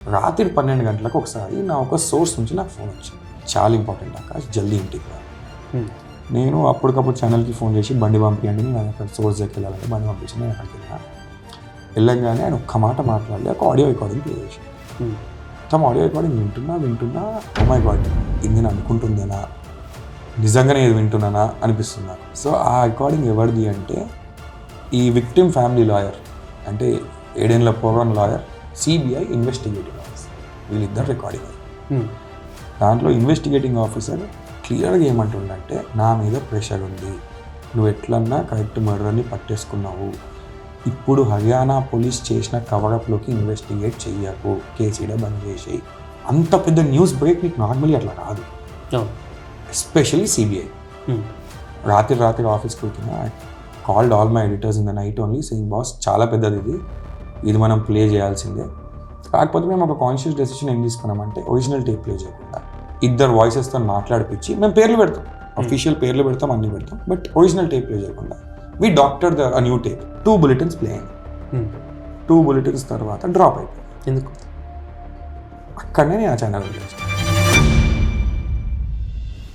రాత్రి 12 గంటలకు ఒకసారి నా ఒక సోర్స్ నుంచి నాకు ఫోన్ వచ్చింది, చాలా ఇంపార్టెంట్ ఆకాష్, జల్దీ ఇంటికి రా. నేను అప్పటికప్పుడు ఛానల్కి ఫోన్ చేసి బండి పంపించండి, నేను అక్కడ సోర్స్ దగ్గరికి వెళ్ళాలంటే బండి పంపించి నేను అక్కడికి వెళ్ళంగానే ఆయన ఒక్క మాట మాట్లాడి ఒక ఆడియో రికార్డింగ్ ప్లే చేసి మొత్తం ఆడియో రికార్డింగ్ వింటున్నా మై గాడ్, ఇది నేను అనుకుంటుందేనా, నిజంగానే ఇది వింటున్నానా అనిపిస్తున్నా. సో ఆ రికార్డింగ్ ఎవరిది అంటే ఈ విక్టిమ్ ఫ్యామిలీ లాయర్, అంటే ఏడేళ్ళ పోగొన్ లాయర్, సిబిఐ ఇన్వెస్టిగేటింగ్ ఆఫీసర్, వీళ్ళిద్దరు రికార్డింగ్. దాంట్లో ఇన్వెస్టిగేటింగ్ ఆఫీసర్ క్లియర్గా ఏమంటుండంటే, నా మీద ప్రెషర్ ఉంది, నువ్వు ఎట్లన్నా కరెక్ట్ మర్డర్ని పట్టేసుకున్నావు, ఇప్పుడు హర్యానా పోలీస్ చేసిన కవరప్లోకి ఇన్వెస్టిగేట్ చెయ్యకు, కేసీడే బంద్ చేసేయి. అంత పెద్ద న్యూస్ బ్రేక్ నీకు నార్మల్లీ అట్లా రాదు, ఎస్పెషల్లీ సిబిఐ. రాత్రి ఆఫీస్కి వచ్చిన called all my editors in the night only saying, boss చాలా పెద్దది ఇది మనం ప్లే చేయాల్సిందే. కాకపోతే మేము ఒక కాన్షియస్ డెసిషన్ ఏం తీసుకున్నామంటే, ఒరిజినల్ టేప్ ప్లే చేయకుండా ఇద్దరు వాయిసెస్తో మాట్లాడిపించి, మేము పేర్లు పెడతాం, అఫీషియల్ పేర్లు పెడతాం, అన్నీ పెడతాం, బట్ ఒరిజినల్ టేప్ ప్లే చేయకుండా we doctor the new tape. 2 bulletins play అయింది. 2 బులెటిన్స్ తర్వాత డ్రాప్ అయిపోయింది. ఎందుకు? అక్కడనే నేను ఆ ఛానల్ చేస్తాను.